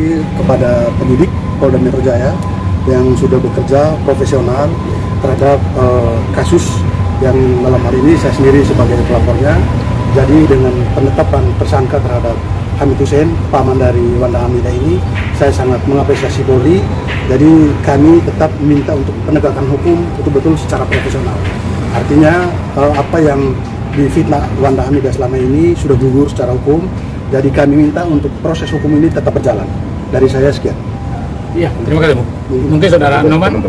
kasih kepada penyidik Polda Metro Jaya yang sudah bekerja profesional terhadap kasus yang dalam hal ini saya sendiri sebagai pelapornya. Jadi dengan penetapan tersangka terhadap Hamid Hussein, paman dari Wanda Hamidah ini, saya sangat mengapresiasi Polri. Jadi kami tetap minta untuk penegakan hukum betul-betul secara profesional. Artinya apa yang difitnah Wanda Hamidah selama ini sudah gugur secara hukum. Jadi kami minta untuk proses hukum ini tetap berjalan. Dari saya sekian. Iya, terima kasih Bu. Mungkin Saudara Noman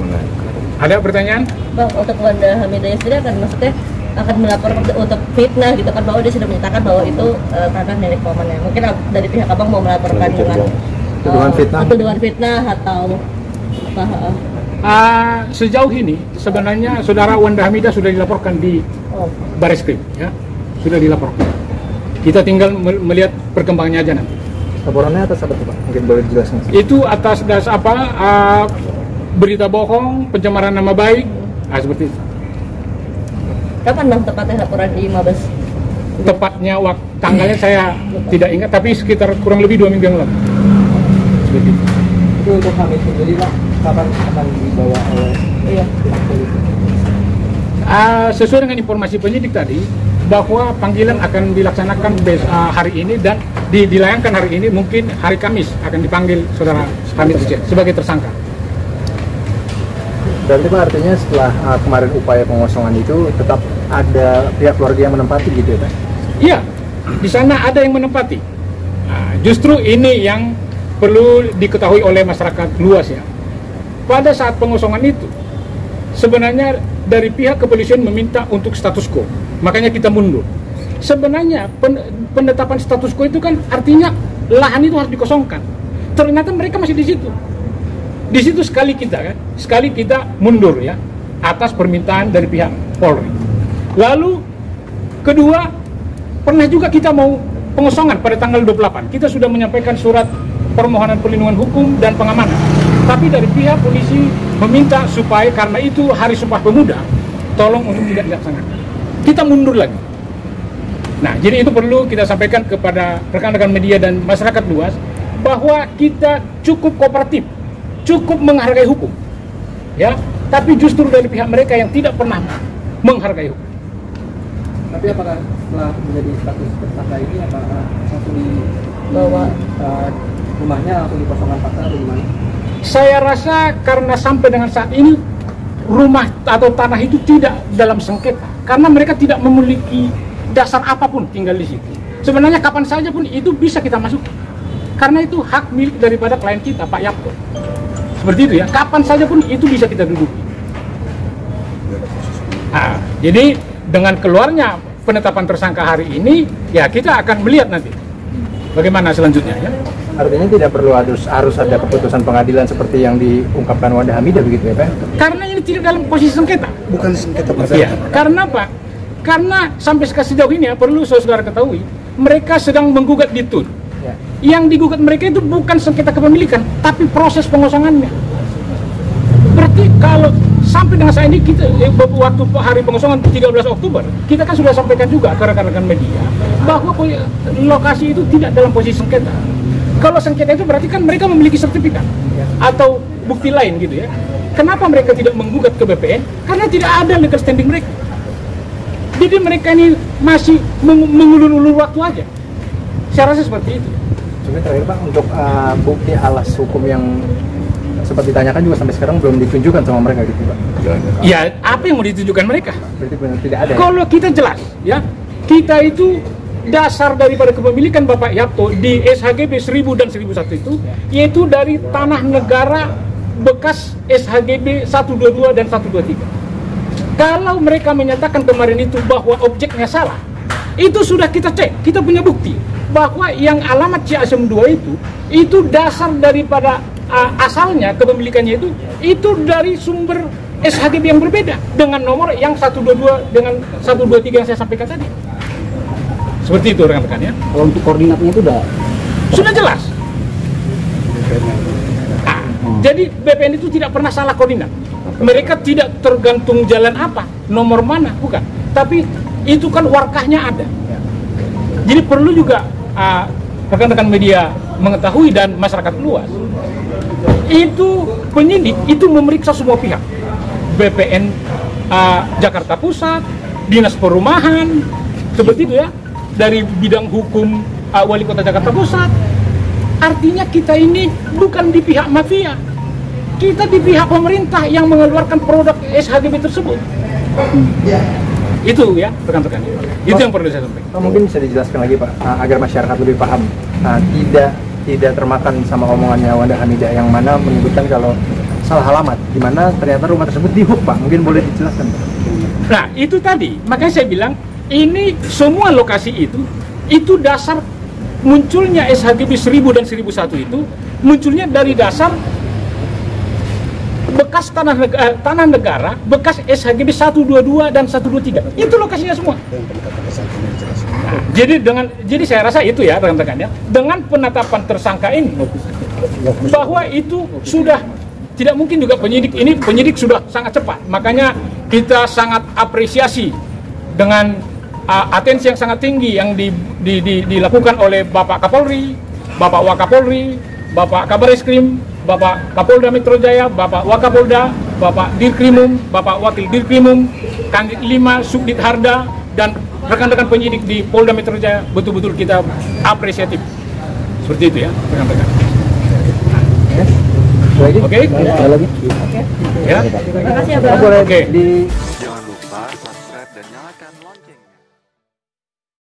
ada pertanyaan? Bang, untuk Wanda Hamidah sendiri maksudnya akan melapor untuk fitnah gitu kan, bahwa dia sudah menyatakan bahwa itu tanah milik pamannya. Mungkin dari pihak abang mau melaporkan dengan tuduhan fitnah atau apa? Sejauh ini sebenarnya Saudara Wanda Hamidah sudah dilaporkan di Bareskrim, ya, sudah dilaporkan. Kita tinggal melihat perkembangannya aja nanti. Laporannya atas apa tuh Pak? Mungkin boleh dijelaskan. Itu atas dasar apa? Berita bohong, pencemaran nama baik, seperti itu. Kapan bang tepatnya laporan di Mabes? Tepatnya tanggalnya saya tidak ingat, tapi sekitar kurang lebih 2 minggu yang lalu. Seperti itu. Itu untuk Hamid sendiri Pak, kapan akan dibawa oleh pihak polisi? Sesuai dengan informasi penyidik tadi, bahwa panggilan akan dilaksanakan hari ini dan dilayangkan hari ini, mungkin hari Kamis akan dipanggil Saudara Hamid Hussein sebagai tersangka. Dan itu artinya setelah kemarin upaya pengosongan itu tetap ada pihak keluarga yang menempati gitu ya Pak? Iya, di sana ada yang menempati. Justru ini yang perlu diketahui oleh masyarakat luas ya. Pada saat pengosongan itu, sebenarnya dari pihak kepolisian meminta untuk status quo, makanya kita mundur. Sebenarnya penetapan status quo itu kan artinya lahan itu harus dikosongkan. Ternyata mereka masih di situ. Di situ sekali kita mundur ya atas permintaan dari pihak Polri. Lalu kedua, pernah juga kita mau pengosongan pada tanggal 28. Kita sudah menyampaikan surat permohonan perlindungan hukum dan pengamanan. Tapi dari pihak polisi meminta supaya karena itu Hari Sumpah Pemuda, tolong untuk tidak dilaksanakan. Kita mundur lagi. Nah, jadi itu perlu kita sampaikan kepada rekan-rekan media dan masyarakat luas bahwa kita cukup kooperatif, cukup menghargai hukum, ya. Tapi justru dari pihak mereka yang tidak pernah menghargai hukum. Tapi apakah setelah menjadi status tersangka ini apakah langsung dibawa rumahnya langsung dikosongkan paksa atau gimana? Saya rasa karena sampai dengan saat ini rumah atau tanah itu tidak dalam sengketa, karena mereka tidak memiliki dasar apapun tinggal di situ. Sebenarnya kapan saja pun itu bisa kita masuk, karena itu hak milik daripada klien kita, Pak Yapto. Seperti itu ya, kapan saja pun itu bisa kita duduki. Jadi dengan keluarnya penetapan tersangka hari ini, ya kita akan melihat nanti bagaimana selanjutnya ya. Artinya tidak perlu harus ada keputusan pengadilan seperti yang diungkapkan Wanda Hamidah begitu ya Pak? Karena ini tidak dalam posisi sengketa. Bukan sengketa Pak. Ya, karena apa? Karena sampai sejauh ini ya, perlu saudara ketahui, mereka sedang menggugat di TUN. Ya. Yang digugat mereka itu bukan sengketa kepemilikan, tapi proses pengosongannya. Berarti kalau sampai dengan saat ini kita waktu hari pengosongan 13 Oktober, kita kan sudah sampaikan juga ke rekan-rekan media bahwa lokasi itu tidak dalam posisi sengketa. Kalau sengketa itu berarti kan mereka memiliki sertifikat atau bukti lain gitu ya. Kenapa mereka tidak menggugat ke BPN? Karena tidak ada legal standing mereka. Jadi mereka ini masih mengulur-ulur waktu aja. Saya rasa seperti itu. Sebenarnya terakhir Pak, untuk bukti alas hukum yang seperti ditanyakan juga sampai sekarang belum ditunjukkan sama mereka gitu Pak? Ya, apa yang mau ditunjukkan mereka? Berarti benar tidak ada. Kalau kita jelas ya, kita itu dasar daripada kepemilikan Bapak Yapto di SHGB 1000 dan 1001 itu, yaitu dari tanah negara bekas SHGB 122 dan 123. Kalau mereka menyatakan kemarin itu bahwa objeknya salah, itu sudah kita cek, kita punya bukti bahwa yang alamat Ciasem 2 itu dasar daripada asalnya kepemilikannya itu dari sumber SHGB yang berbeda dengan nomor yang 122 dengan 123 yang saya sampaikan tadi. Seperti itu rekan-rekan ya. Kalau untuk koordinatnya itu sudah jelas. Jadi BPN itu tidak pernah salah koordinat. Mereka tidak tergantung jalan apa, nomor mana, bukan. Tapi itu kan warkahnya ada. Jadi perlu juga rekan-rekan media mengetahui dan masyarakat luas, itu penyidik itu memeriksa semua pihak, BPN Jakarta Pusat, Dinas Perumahan, seperti itu ya, dari bidang hukum Wali Kota Jakarta Pusat. Artinya kita ini bukan di pihak mafia, kita di pihak pemerintah yang mengeluarkan produk SHGB tersebut. Itu ya rekan-rekan, itu yang perlu saya sampaikan. Mungkin bisa dijelaskan lagi Pak, agar masyarakat lebih paham, tidak termakan sama omongannya Wanda Hamidah yang mana menyebutkan kalau salah alamat, di mana ternyata rumah tersebut di Hook Pak. Mungkin boleh dijelaskan Pak. Nah itu tadi, makanya saya bilang ini semua lokasi itu dasar munculnya SHGB 1000 dan 1001 itu munculnya dari dasar bekas tanah negara, bekas SHGB 122 dan 123. Itu lokasinya semua. Nah, jadi saya rasa itu ya rekan-rekan ya. Dengan penetapan tersangka ini bahwa itu sudah tidak mungkin juga penyidik sudah sangat cepat. Makanya kita sangat apresiasi dengan atensi yang sangat tinggi yang dilakukan oleh Bapak Kapolri, Bapak Wakapolri, Bapak Kabar Eskrim, Bapak Kapolda Metro Jaya, Bapak Wakapolda, Bapak Dirkrimum, Bapak Wakil Dirkrimum, Kanit 5, Subdit Harda, dan rekan-rekan penyidik di Polda Metro Jaya. Betul-betul kita apresiatif. Seperti itu ya, rekan-rekan. Oke? Ada lagi? Ya. Terima kasih ya Bang. Boleh Oke. di